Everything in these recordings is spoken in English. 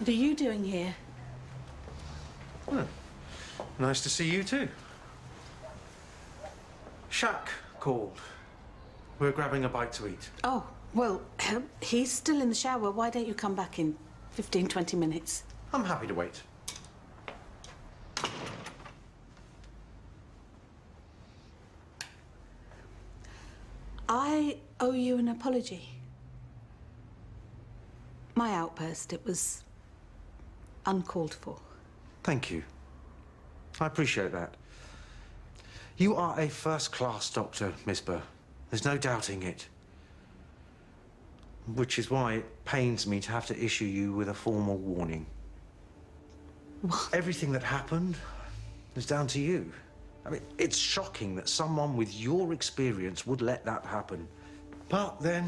What are you doing here? Nice to see you too. Shaq called. We're grabbing a bite to eat. Oh, well, he's still in the shower. Why don't you come back in 15, 20 minutes? I'm happy to wait. I owe you an apology. My outburst, it was uncalled for. Thank you. I appreciate that. You are a first-class doctor, Miss Burr. There's no doubting it. Which is why it pains me to have to issue you with a formal warning. What? Everything that happened is down to you. I mean, it's shocking that someone with your experience would let that happen. But then,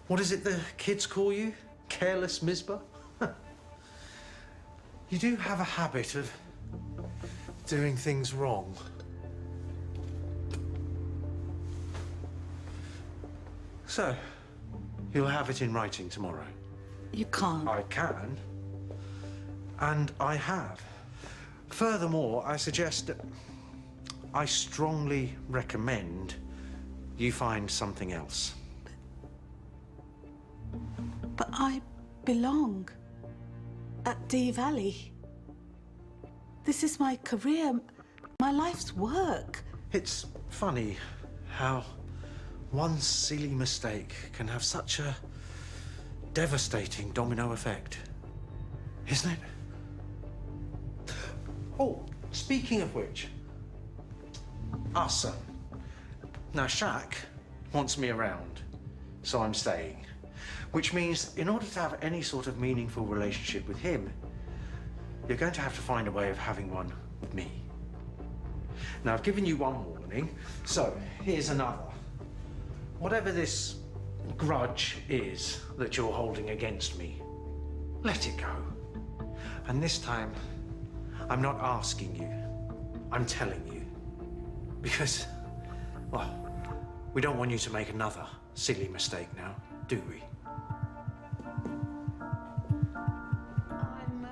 what is it the kids call you? Careless Misbah? You do have a habit of doing things wrong. So, you'll have it in writing tomorrow. You can't. I can. And I have. Furthermore, I suggest that I strongly recommend you find something else. But I belong at Dee Valley. This is my career, my life's work. It's funny how one silly mistake can have such a devastating domino effect, isn't it? Oh, speaking of which, our son. Now, Shaq wants me around, so I'm staying. Which means, in order to have any sort of meaningful relationship with him, you're going to have to find a way of having one with me. Now, I've given you one warning, so here's another. Whatever this grudge is that you're holding against me, let it go. And this time, I'm not asking you, I'm telling you. Because, well, we don't want you to make another silly mistake now, do we? I'm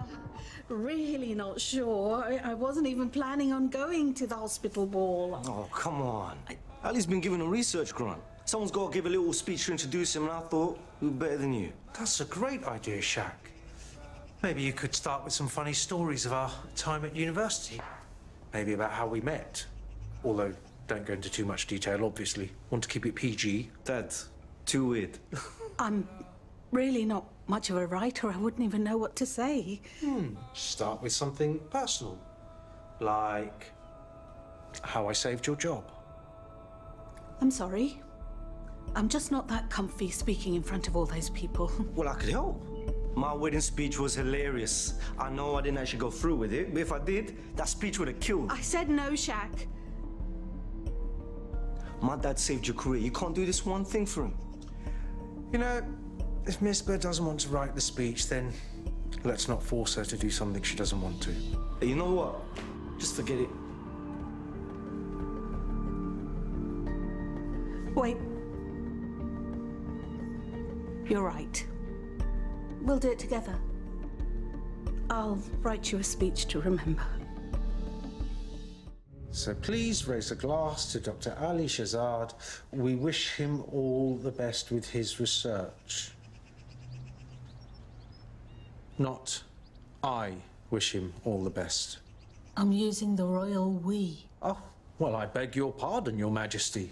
really not sure. I wasn't even planning on going to the hospital ball. Oh, come on. Ali's been given a research grant. Someone's got to give a little speech to introduce him, and I thought, who better than you? That's a great idea, Shaq. Maybe you could start with some funny stories of our time at university. Maybe about how we met. Although, don't go into too much detail, obviously. Want to keep it PG. Dad, too weird. I'm really not much of a writer. I wouldn't even know what to say. Start with something personal. Like how I saved your job. I'm sorry. I'm just not that comfy speaking in front of all those people. Well, I could help. My wedding speech was hilarious. I know I didn't actually go through with it, but if I did, that speech would have killed. I said no, Shaq. My dad saved your career. You can't do this one thing for him. You know, if Miss Bird doesn't want to write the speech, then let's not force her to do something she doesn't want to. Hey, you know what? Just forget it. Wait. You're right. We'll do it together. I'll write you a speech to remember. So please raise a glass to Dr. Ali Shazad. We wish him all the best with his research. Not I wish him all the best. I'm using the royal we. Oh, well, I beg your pardon, Your Majesty.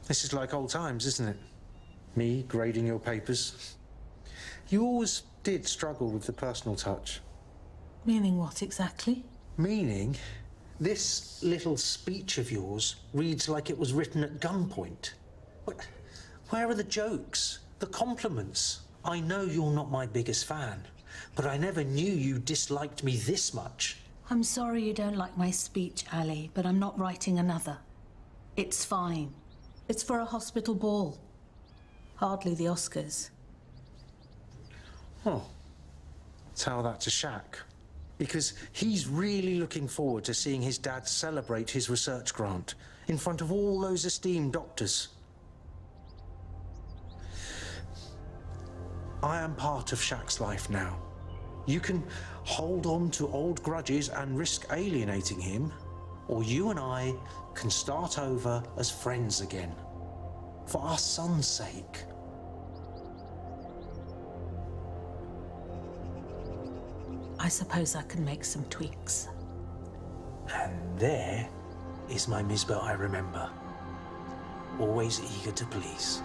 This is like old times, isn't it? Me grading your papers. You always did struggle with the personal touch. Meaning what exactly? Meaning, this little speech of yours reads like it was written at gunpoint. Where are the jokes, the compliments? I know you're not my biggest fan, but I never knew you disliked me this much. I'm sorry you don't like my speech, Ali, but I'm not writing another. It's fine. It's for a hospital ball. Hardly the Oscars. Oh, tell that to Shaq. Because he's really looking forward to seeing his dad celebrate his research grant in front of all those esteemed doctors. I am part of Shaq's life now. You can hold on to old grudges and risk alienating him, or you and I can start over as friends again. For our son's sake. I suppose I can make some tweaks. And there is my Misbah I remember. Always eager to please.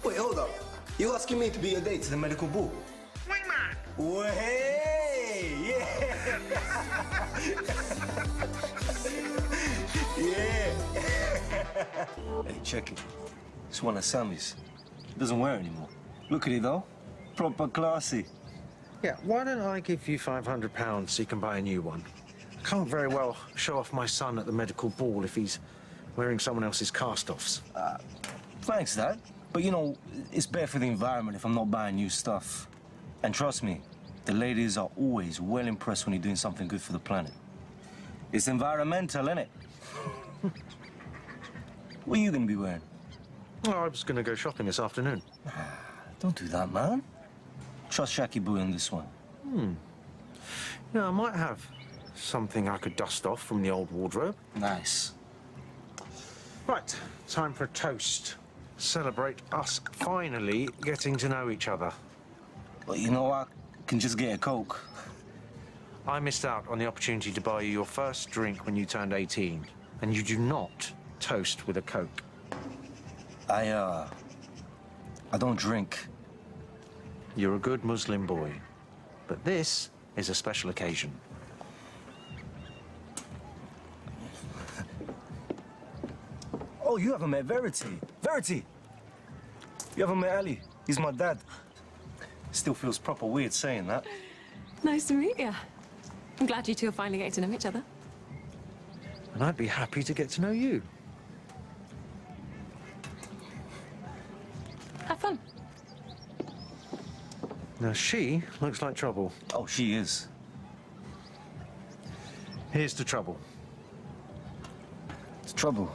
Wait, hold up. You asking me to be your date to the medical ball? Way, yeah. Yeah. Hey, check it. It's one of Sammy's. He doesn't wear it anymore. Look at it, though. Proper classy. Yeah, why don't I give you £500 so you can buy a new one? I can't very well show off my son at the medical ball if he's wearing someone else's cast-offs. Thanks, Dad. But, you know, it's better for the environment if I'm not buying new stuff. And trust me, the ladies are always well impressed when you're doing something good for the planet. It's environmental, innit? What are you gonna be wearing? Oh, I was going to go shopping this afternoon. Don't do that, man. Trust Shaki Boo on this one. Yeah, I might have something I could dust off from the old wardrobe. Nice. Right, time for a toast. Celebrate us finally getting to know each other. But you know, I can just get a Coke. I missed out on the opportunity to buy you your first drink when you turned 18, and you do not toast with a Coke. I don't drink. You're a good Muslim boy, but this is a special occasion. Oh, you haven't met Verity. Verity! You haven't met Ali. He's my dad. Still feels proper weird saying that. Nice to meet you. I'm glad you two are finally getting to know each other. And I'd be happy to get to know you. Have fun. Now, she looks like trouble. Oh, she is. Here's the trouble. It's trouble.